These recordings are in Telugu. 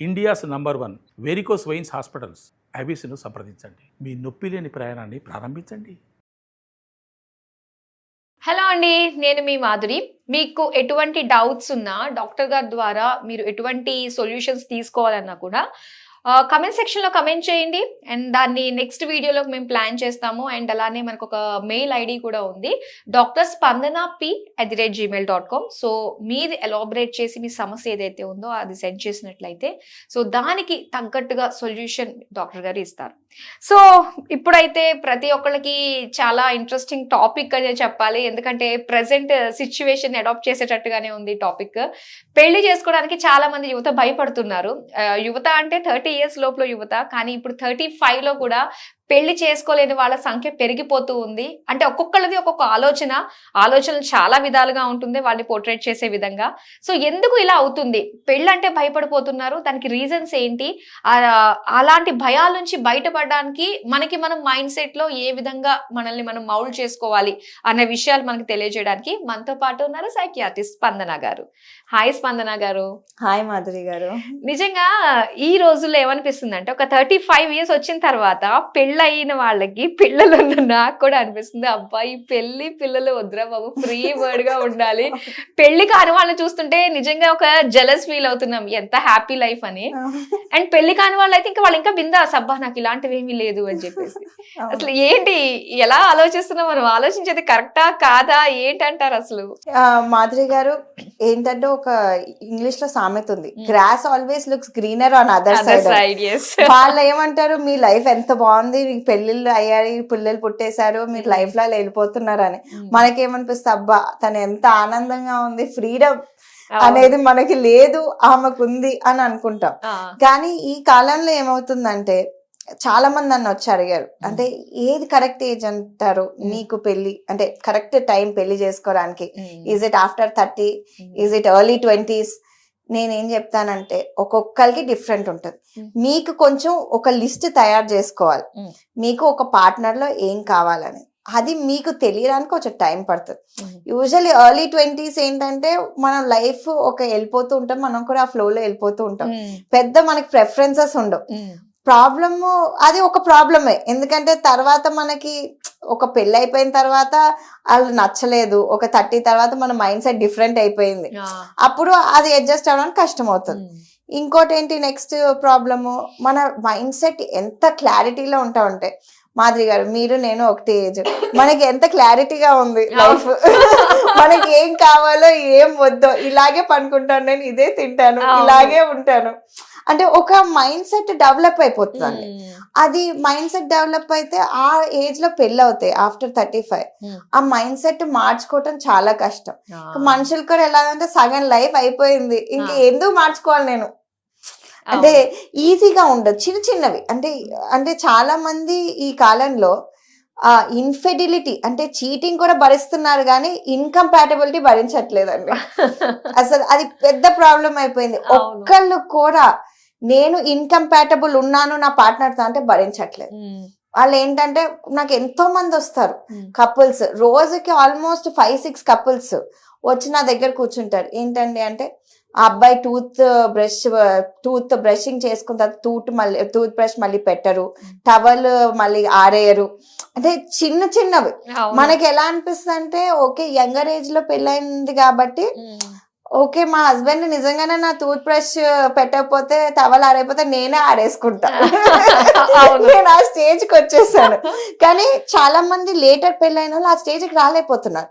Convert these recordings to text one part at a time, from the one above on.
India's number 1 varicose veins hospitals ఐబీసీను సంప్రదించండి. మీ నొప్పి లేని ప్రయాణాన్ని ప్రారంభించండి. హలో అండి, నేను మీ మాధురి. మీకు ఎటువంటి డౌట్స్ ఉన్నా డాక్టర్ గారి ద్వారా మీరు ఎటువంటి సొల్యూషన్స్ తీసుకోవాలన్నా కూడా కమెంట్ సెక్షన్లో కమెంట్ చేయండి. అండ్ దాన్ని నెక్స్ట్ వీడియోలో మేము ప్లాన్ చేస్తాము. అండ్ అలానే మనకు ఒక మెయిల్ ఐడి కూడా ఉంది, drspandana@gmail.com. సో మీది ఎలాబరేట్ చేసి మీ సమస్య ఏదైతే ఉందో అది సెండ్ చేసినట్లయితే సో దానికి తగ్గట్టుగా సొల్యూషన్ డాక్టర్ గారు ఇస్తారు. సో ఇప్పుడైతే ప్రతి ఒక్కళ్ళకి చాలా ఇంట్రెస్టింగ్ టాపిక్ అనే చెప్పాలి. ఎందుకంటే ప్రెసెంట్ సిచ్యువేషన్ అడాప్ట్ చేసేటట్టుగానే ఉంది టాపిక్. పెళ్లి చేసుకోవడానికి చాలా మంది యువత భయపడుతున్నారు. యువత అంటే 30 years లోపల యువత, కానీ ఇప్పుడు 35లో కూడా పెళ్లి చేసుకోలేని వాళ్ళ సంఖ్య పెరిగిపోతూ ఉంది. అంటే ఒక్కొక్కళ్ళది ఒక్కొక్క ఆలోచనలు చాలా విధాలుగా ఉంటుంది వాళ్ళని పోర్ట్రేట్ చేసే విధంగా. సో ఎందుకు ఇలా అవుతుంది? పెళ్ళి అంటే భయపడిపోతున్నారు, దానికి రీజన్స్ ఏంటి? అలాంటి భయాల నుంచి బయటపడడానికి మనం మైండ్ సెట్ లో ఏ విధంగా మనల్ని మనం మౌల్డ్ చేసుకోవాలి అనే విషయాలు మనకు తెలియజేయడానికి మనతో పాటు ఉన్నారు సైకియాట్రిస్ట్ స్పందన గారు. హాయ్ స్పందన గారు. హాయ్ మాధురి గారు. నిజంగా ఈ రోజుల్లో ఏమనిపిస్తుంది అంటే, ఒక 35 years వచ్చిన తర్వాత పెళ్ళయిన వాళ్ళకి పిల్లలు నాకు కూడా అనిపిస్తుంది, అబ్బాయి పెళ్లి పిల్లలు వద్దురా బాబు, ఫ్రీ వర్డ్ గా ఉండాలి. పెళ్లి కాని వాళ్ళని చూస్తుంటే నిజంగా ఒక జెలస్ ఫీల్ అవుతున్నాం, ఎంత హ్యాపీ లైఫ్ అని. అండ్ పెళ్లి కాని వాళ్ళు అయితే ఇంకా వాళ్ళు ఇంకా బిందాస్, అబ్బా నాకు ఇలాంటివి ఏమీ లేదు అని చెప్పేసి. అసలు ఏంటి, ఎలా ఆలోచిస్తున్నాం మనం? ఆలోచించేది కరెక్టా కాదా ఏంటంటారు అసలు? మాధురి గారు, ఏంటంటే ఒక ఇంగ్లీష్ లో సామెత ఉంది, grass always looks greener on other side. వాళ్ళు ఏమంటారు, మీ లైఫ్ ఎంత బాగుంది, మీకు పెళ్లిళ్ళు అయ్యాయి, పిల్లలు పుట్టేశారు, మీరు లైఫ్ లో వెళ్ళిపోతున్నారని. మనకేమనిపిస్తుంది, అబ్బా తను ఎంత ఆనందంగా ఉంది, ఫ్రీడమ్ అనేది మనకి లేదు, ఆమెకు ఉంది అని అనుకుంటాం. కానీ ఈ కాలంలో ఏమవుతుందంటే, చాలా మంది నన్ను వచ్చి అడిగారు, అంటే ఏది కరెక్ట్ ఏజ్ అంటారు నీకు పెళ్లి అంటే కరెక్ట్ టైం పెళ్లి చేసుకోవడానికి? Is it after 30? Is it early 20s? నేనేం చెప్తానంటే, ఒక్కొక్కరికి డిఫరెంట్ ఉంటుంది. మీకు కొంచెం ఒక లిస్ట్ తయారు చేసుకోవాలి, మీకు ఒక పార్ట్నర్ లో ఏం కావాలని. అది మీకు తెలియడానికి కొంచెం టైం పడుతుంది. యూజువల్లీ ఎర్లీ 20s ఏంటంటే మనం లైఫ్ వెళ్ళిపోతూ ఉంటాం, మనం కూడా ఆ ఫ్లో లో వెళ్ళిపోతూ ఉంటాం, పెద్ద మనకి ప్రెఫరెన్సెస్ ఉండవు. ప్రాబ్లము అది ఒక ప్రాబ్లమే, ఎందుకంటే తర్వాత మనకి ఒక పెళ్ళి అయిపోయిన తర్వాత వాళ్ళు నచ్చలేదు, ఒక 30 తర్వాత మన మైండ్ సెట్ డిఫరెంట్ అయిపోయింది, అప్పుడు అది అడ్జస్ట్ అవ్వడానికి కష్టం అవుతుంది. ఇంకోటి ఏంటి, నెక్స్ట్ ప్రాబ్లము, మన మైండ్ సెట్ ఎంత క్లారిటీలో ఉంటా మాధురి గారు, మీరు నేను ఒకటి ఏజ్, మనకి ఎంత క్లారిటీగా ఉంది లైఫ్, మనకి ఏం కావాలో ఏం వద్దో, ఇలాగే పనుకుంటాను నేను, ఇదే తింటాను, ఇలాగే ఉంటాను అంటే ఒక మైండ్ సెట్ డెవలప్ అయిపోతుంది. అది మైండ్ సెట్ డెవలప్ అయితే ఆ ఏజ్ లో పెళ్ళి అవుతాయి ఆఫ్టర్ 35. ఆ మైండ్ సెట్ మార్చుకోవటం చాలా కష్టం. మనుషులు కూడా ఎలాగంటే సగం లైఫ్ అయిపోయింది, ఇంక ఎందుకు మార్చుకోవాలి నేను అంటే ఈజీగా ఉండదు. చిన్నవి అంటే చాలా మంది ఈ కాలంలో ఇన్ఫెడిలిటీ అంటే చీటింగ్ కూడా భరిస్తున్నారు, కానీ ఇన్కంపాటబిలిటీ భరించట్లేదండి. అసలు అది పెద్ద ప్రాబ్లం అయిపోయింది. ఒక్కళ్ళు కూడా నేను ఇన్కంపాటబుల్ ఉన్నాను నా పార్ట్నర్తో అంటే భరించట్లేదు. వాళ్ళు ఏంటంటే, నాకు ఎంతో మంది వస్తారు కపుల్స్, రోజుకి ఆల్మోస్ట్ 5-6 కపుల్స్ వచ్చి నా దగ్గర కూర్చుంటారు. ఏంటండి అంటే, ఆ అబ్బాయి టూత్ బ్రషింగ్ చేసుకున్న తర్వాత టూత్ బ్రష్ మళ్ళీ పెట్టరు, టవల్ మళ్ళీ ఆరేయరు. అంటే చిన్నవి. మనకి ఎలా అనిపిస్తుంది అంటే, ఓకే యంగర్ ఏజ్ లో పెళ్ళైంది కాబట్టి ఓకే మా హస్బెండ్ నిజంగానే నా టూత్ బ్రష్ పెట్టకపోతే టవల్ ఆరైపోతే నేనే ఆరేసుకుంటా, నేను ఆ స్టేజ్ కి వచ్చేసాను. కానీ చాలా మంది లేటర్ పెళ్ళైన వాళ్ళు ఆ స్టేజ్ కి రాలేకపోతున్నారు.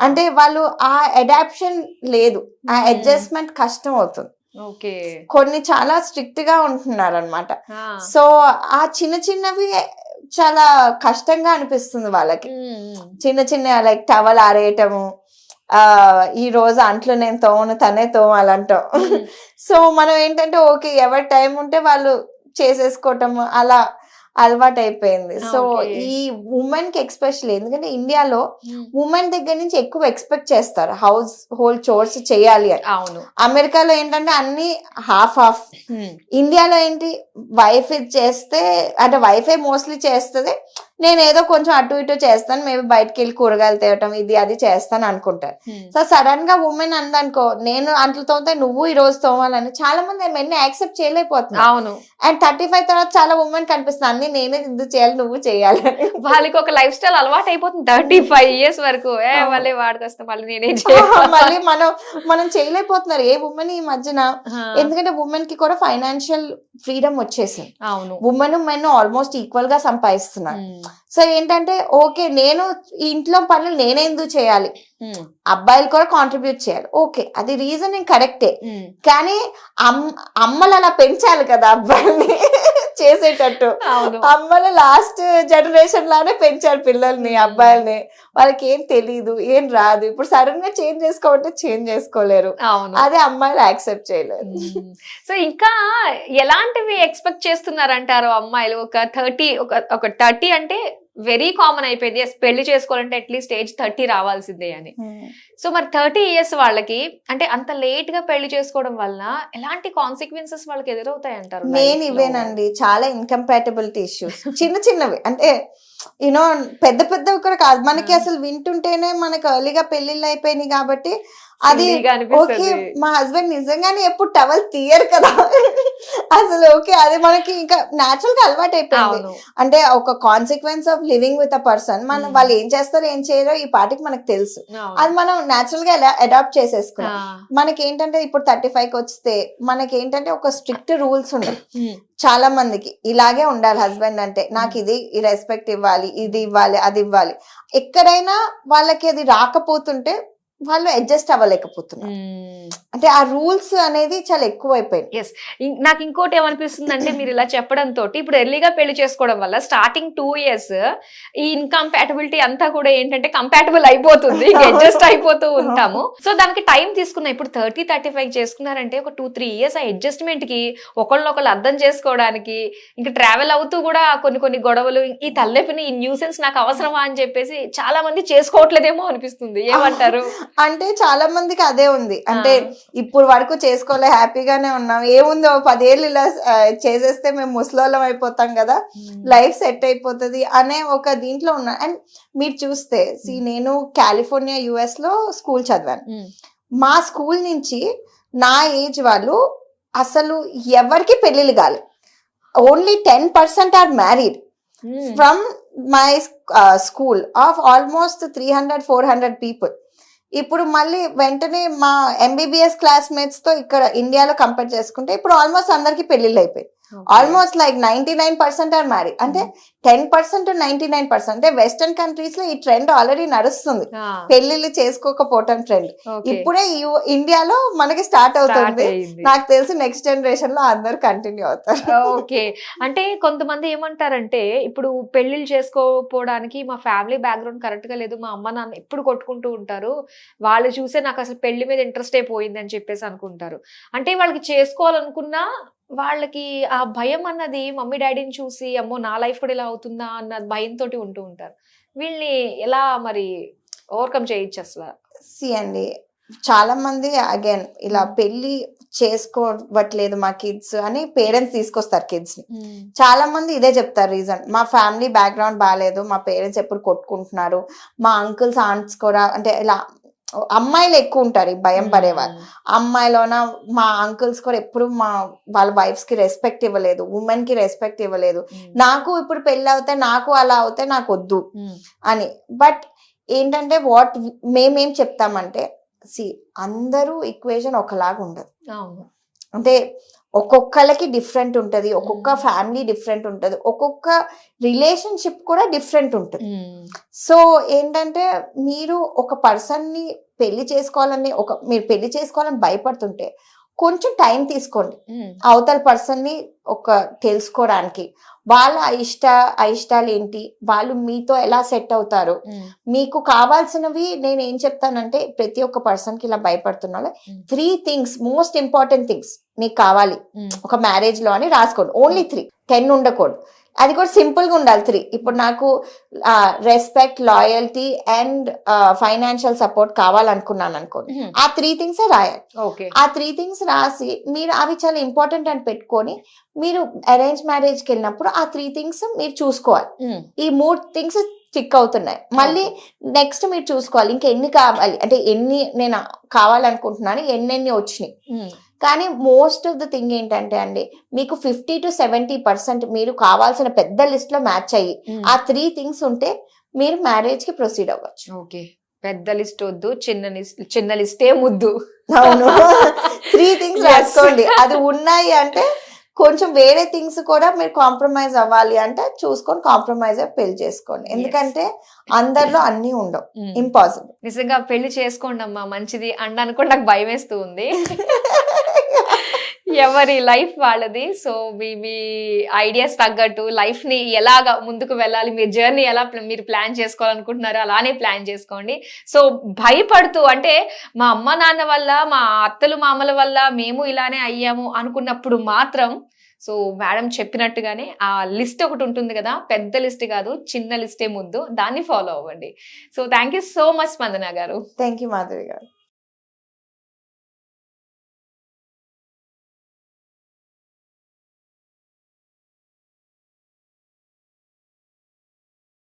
అంటే వాళ్ళు ఆ అడాప్షన్ లేదు, ఆ అడ్జస్ట్మెంట్ కష్టం అవుతుంది. కొన్ని చాలా స్ట్రిక్ట్ గా ఉంటున్నారు అనమాట. సో ఆ చిన్నవి చాలా కష్టంగా అనిపిస్తుంది వాళ్ళకి. చిన్న లైక్ టవల్ ఆరేయటము, ఈ రోజు అంట్లు నేను తోమను తనే తోమాలంటాం. సో మనం ఏంటంటే ఓకే ఎవరి టైం ఉంటే వాళ్ళు చేసేసుకోవటము అలా అలవాటు అయిపోయింది. సో ఈ ఉమెన్ కి ఎక్స్పెషల్లీ, ఎందుకంటే ఇండియాలో ఉమెన్ దగ్గర నుంచి ఎక్కువ ఎక్స్పెక్ట్ చేస్తారు హౌస్ హోల్డ్ చోర్స్ చేయాలి అని. అమెరికాలో ఏంటంటే అన్ని హాఫ్. ఇండియాలో ఏంటి, వైఫ్ చేస్తే అంటే వైఫే మోస్ట్లీ చేస్తుంది, నేను ఏదో కొంచెం అటు ఇటు చేస్తాను, మేబీ బయటకు వెళ్ళి కూరగాయలు తేవటం ఇది అది చేస్తాను అనుకుంటారు. సో సడన్ గా ఉమెన్ అందనుకో నేను అంట్లు తోమితే నువ్వు ఈ రోజు తోమాలని చాలా మంది మెన్ని యాక్సెప్ట్ చేయలేకపోతున్నారు. అవును. అండ్ 35 తర్వాత చాలా ఉమెన్ కనిపిస్తుంది అన్ని నేనే ఎందుకు చేయాలి నువ్వు చేయాలి వాళ్ళకి ఒక లైఫ్ స్టైల్ అలవాటు అయిపోతుంది 35 years వరకు. మళ్ళీ వాడికి వస్తే మళ్ళీ నేనేం మళ్ళీ మనం చేయలేకపోతున్నారు ఏ ఉమెన్ ఈ మధ్యన. ఎందుకంటే ఉమెన్ కి కూడా ఫైనాన్షియల్ ఫ్రీడమ్ వచ్చేసింది. అవును. ఉమెన్ మెన్ ఆల్మోస్ట్ ఈక్వల్ గా సంపాదిస్తున్నారు. సో ఏంటంటే ఓకే నేను ఈ ఇంట్లో పనులు నేనే ఎందుకు చేయాలి, అబ్బాయిలు కూడా కాంట్రిబ్యూట్ చేయాలి. ఓకే అది రీజనింగ్ కరెక్టే, కానీ అమ్మలు అలా పెంచాలి కదా అబ్బాయిల్ని చేసేటట్టు. అమ్మలు లాస్ట్ జనరేషన్ లానే పెంచారు పిల్లల్ని అబ్బాయిల్ని. వాళ్ళకి ఏం తెలీదు ఏం రాదు. ఇప్పుడు సడన్ గా చేంజ్ చేసుకోమంటే చేంజ్ చేసుకోలేరు. అదే అమ్మాయిలు యాక్సెప్ట్ చేయలేరు. సో ఇంకా ఎలాంటివి ఎక్స్పెక్ట్ చేస్తున్నారంటారు అమ్మాయిలు? ఒక 30 అంటే వెరీ కామన్ అయిపోయింది. పెళ్లి చేసుకోవాలంటే అట్లీస్ట్ ఏజ్ 30 రావాల్సిందే అని. సో మరి 30 years వాళ్ళకి అంటే అంత లేట్ గా పెళ్లి చేసుకోవడం వల్ల ఎలాంటి కాన్సిక్వెన్సెస్ వాళ్ళకి ఎదురవుతాయి అంటారు? మెయిన్ ఇవేనండి, చాలా ఇన్కంపాటబిలిటీ ఇష్యూస్. చిన్నవి అంటే యూనో పెద్ద పెద్దవి కూడా కాదు, మనకి అసలు వింటుంటేనే మనకు ఎర్లీగా పెళ్లిళ్ళు అయిపోయినాయి కాబట్టి అది ఓకే. మా హస్బెండ్ నిజంగానే ఎప్పుడు టవల్ తీయరు కదా అసలు ఓకే అది మనకి ఇంకా న్యాచురల్ గా అలవాటు అయిపోయింది. అంటే ఒక consequence of living with a person. మనం వాళ్ళు ఏం చేస్తారో ఏం చేయరో ఈ పాటికి మనకు తెలుసు. అది మనం న్యాచురల్ గా అడాప్ట్ చేసేసుకున్నాం. మనకి ఏంటంటే ఇప్పుడు 35కి వస్తే మనకి ఏంటంటే ఒక స్ట్రిక్ట్ రూల్స్ ఉన్నాయి చాలా మందికి. ఇలాగే ఉండాలి హస్బెండ్ అంటే, నాకు ఇది రెస్పెక్ట్ ఇవ్వాలి, ఇది ఇవ్వాలి, అది ఇవ్వాలి. ఎక్కడైనా వాళ్ళకి అది రాకపోతుంటే వాళ్ళు అడ్జస్ట్ అవ్వలేకపోతున్నారు. అంటే ఆ రూల్స్ అనేది చాలా ఎక్కువ అయిపోయింది. నాకు ఇంకోటి ఏమనిపిస్తుంది అంటే మీరు ఇలా చెప్పడంతో ఇప్పుడు ఎర్లీగా పెళ్లి చేసుకోవడం వల్ల స్టార్టింగ్ 2 years ఈ ఇన్కంపాటబిలిటీ అంతా కూడా ఏంటంటే కంపాటబుల్ అయిపోతుంది, అడ్జస్ట్ అయిపోతూ ఉంటాము. సో దానికి టైం తీసుకున్నా. ఇప్పుడు 30-35 చేసుకున్నారంటే ఒక 2-3 years ఆ అడ్జస్ట్మెంట్ కి ఒకళ్ళొకళ్ళు అర్థం చేసుకోవడానికి, ఇంకా ట్రావెల్ అవుతూ కూడా కొన్ని గొడవలు, ఈ తలనొప్పిని ఈ న్యూసెన్స్ నాకు అవసరమా అని చెప్పేసి చాలా మంది చేసుకోవట్లేదేమో అనిపిస్తుంది. ఏమంటారు? అంటే చాలా మందికి అదే ఉంది. అంటే ఇప్పుడు వరకు చేసుకోలే హ్యాపీగానే ఉన్నాం, ఏముందో 10 ఏళ్ళు ఇలా చేసేస్తే మేము ముసలోళ్ళం అయిపోతాం కదా, లైఫ్ సెట్ అయిపోతుంది అనే ఒక దీంట్లో ఉన్నా. అండ్ మీరు చూస్తే నేను కాలిఫోర్నియా US లో స్కూల్ చదివాను. మా స్కూల్ నుంచి నా ఏజ్ వాళ్ళు అసలు ఎవరికి పెళ్లిళ్ళు కాలే. Only 10% are married from my school of almost 300-400 people. ఇప్పుడు మళ్ళీ వెంటనే మా MBBS క్లాస్మేట్స్ తో ఇక్కడ ఇండియాలో కంపేర్ చేసుకుంటే ఇప్పుడు ఆల్మోస్ట్ అందరికి పెళ్లిళ్ళు అయిపోయి. Almost like 99% are married. అంటే 10% to 99%. అంటే వెస్టర్న్ కంట్రీస్ లో ఈ ట్రెండ్ ఆల్రెడీ నడుస్తుంది, పెళ్లిళ్ళు చేసుకోకపోవటం ట్రెండ్. ఇప్పుడే ఇండియాలో మనకి స్టార్ట్ అవుతుంది. నాకు తెలిసి నెక్స్ట్ జనరేషన్ లో అందరు కంటిన్యూ అవుతారు. ఓకే. అంటే కొంతమంది ఏమంటారంటే ఇప్పుడు పెళ్లిళ్ళు చేసుకోకపోవడానికి మా ఫ్యామిలీ బ్యాక్గ్రౌండ్ కరెక్ట్ గా లేదు, మా అమ్మ నాన్న ఎప్పుడు కొట్టుకుంటూ ఉంటారు, వాళ్ళు చూసే నాకు అసలు పెళ్లి మీద ఇంట్రెస్ట్ అయిపోయింది అని చెప్పేసి అనుకుంటారు. అంటే వాళ్ళకి చేసుకోవాలనుకున్నా వాళ్ళకి ఆ భయం అన్నది మమ్మీ డాడీని చూసి అమ్మో నా లైఫ్ కూడా ఇలా అవుతుందా అన్న భయంతో ఉంటూ ఉంటారు. వీళ్ళని ఎలా మరి ఓవర్కమ్ చేయొచ్చు అసలు? అండి చాలా మంది అగైన్ ఇలా పెళ్లి చేసుకోవట్లేదు మా కిడ్స్ అని పేరెంట్స్ తీసుకొస్తారు కిడ్స్ ని. చాలా మంది ఇదే చెప్తారు రీజన్, మా ఫ్యామిలీ బ్యాక్గ్రౌండ్ బాగాలేదు, మా పేరెంట్స్ ఎప్పుడు కొట్టుకుంటున్నారు, మా అంకుల్స్ ఆంట్స్ కూడా అంటే ఇలా అమ్మాయిలు ఎక్కువ ఉంటారు ఈ భయం పడేవాళ్ళు. అమ్మాయిలోన మా అంకుల్స్ కూడా ఎప్పుడు వాళ్ళ వైఫ్స్ కి రెస్పెక్ట్ ఇవ్వలేదు, ఉమెన్ కి రెస్పెక్ట్ ఇవ్వలేదు, నాకు ఇప్పుడు పెళ్ళి అవుతే నాకు అలా అవుతే నాకు వద్దు అని. బట్ ఏంటంటే మేమేం చెప్తామంటే అందరూ ఈక్వేషన్ ఒకలాగా ఉండదు. అంటే ఒక్కొక్కళ్ళకి డిఫరెంట్ ఉంటది, ఒక్కొక్క ఫ్యామిలీ డిఫరెంట్ ఉంటది, ఒక్కొక్క రిలేషన్షిప్ కూడా డిఫరెంట్ ఉంటుంది. సో ఏంటంటే మీరు ఒక పర్సన్ ని పెళ్లి చేసుకోవాలని మీరు పెళ్లి చేసుకోవాలని భయపడుతుంటే కొంచెం టైం తీసుకోండి అవతల పర్సన్ ని తెలుసుకోవడానికి. వాళ్ళ అయిష్టాలు ఏంటి, వాళ్ళు మీతో ఎలా సెట్ అవుతారు, మీకు కావాల్సినవి. నేను ఏం చెప్తానంటే ప్రతి ఒక్క పర్సన్ కి ఇలా భయపడుతున్నా 3 things మోస్ట్ ఇంపార్టెంట్ థింగ్స్ మీకు కావాలి ఒక మ్యారేజ్ లో అని రాసుకోండి. ఓన్లీ 3, 10 ఉండకూడదు. అది కూడా సింపుల్ గా ఉండాలి 3. ఇప్పుడు నాకు respect, loyalty and financial support కావాలనుకున్నాను అనుకోండి, ఆ 3 థింగ్స్ రాయాలి. ఓకే. ఆ 3 థింగ్స్ రాసి మీరు అవి చాలా ఇంపార్టెంట్ అని పెట్టుకొని మీరు అరేంజ్ మ్యారేజ్కి వెళ్ళినప్పుడు ఆ 3 థింగ్స్ మీరు చూసుకోవాలి. ఈ 3 థింగ్స్ స్టిక్ అవుతున్నాయి, మళ్ళీ నెక్స్ట్ మీరు చూసుకోవాలి ఇంకా ఎన్ని కావాలి, అంటే ఎన్ని నేను కావాలనుకుంటున్నాను, ఎన్నెన్ని వచ్చినాయి. కానీ మోస్ట్ ఆఫ్ ద థింగ్ ఏంటంటే అండి, మీకు 50 to 70% మీరు కావాల్సిన పెద్ద లిస్ట్ లో మ్యాచ్ అయ్యి ఆ 3 థింగ్స్ ఉంటే మీరు మ్యారేజ్ కి ప్రొసీడ్ అవ్వచ్చు. ఓకే, పెద్ద లిస్ట్ వద్దు, చిన్న లిస్టే ముద్దు. అవును. 3 థింగ్స్ రాసుకోండి, అది ఉన్నాయి అంటే కొంచెం వేరే థింగ్స్ కూడా మీరు కాంప్రమైజ్ అవ్వాలి అంటే చూసుకొని కాంప్రమైజ్ అయ్యి పెళ్లి చేసుకోండి, ఎందుకంటే అందరిలో అన్ని ఉండవు, ఇంపాసిబుల్. నిజంగా పెళ్లి చేసుకోండి అమ్మా, మంచిది అనడానికి కూడా నాకు భయం వేస్తూ ఉంది. ఎవరి లైఫ్ వాళ్ళది. సో మీ ఐడియాస్ తగ్గట్టు లైఫ్ ని ఎలాగా ముందుకు వెళ్ళాలి, మీ జర్నీ ఎలా మీరు ప్లాన్ చేసుకోవాలనుకుంటున్నారో అలానే ప్లాన్ చేసుకోండి. సో భయపడుతూ, అంటే మా అమ్మ నాన్న వల్ల, మా అత్తలు మామల వల్ల మేము ఇలానే అయ్యాము అనుకున్నప్పుడు మాత్రం, సో మేడం చెప్పినట్టుగానే ఆ లిస్ట్ ఒకటి ఉంటుంది కదా, పెద్ద లిస్ట్ కాదు, చిన్న లిస్టే ముద్దు, దాన్ని ఫాలో అవ్వండి. So thank you so much స్పందన గారు. థ్యాంక్ యూ మాధవి గారు.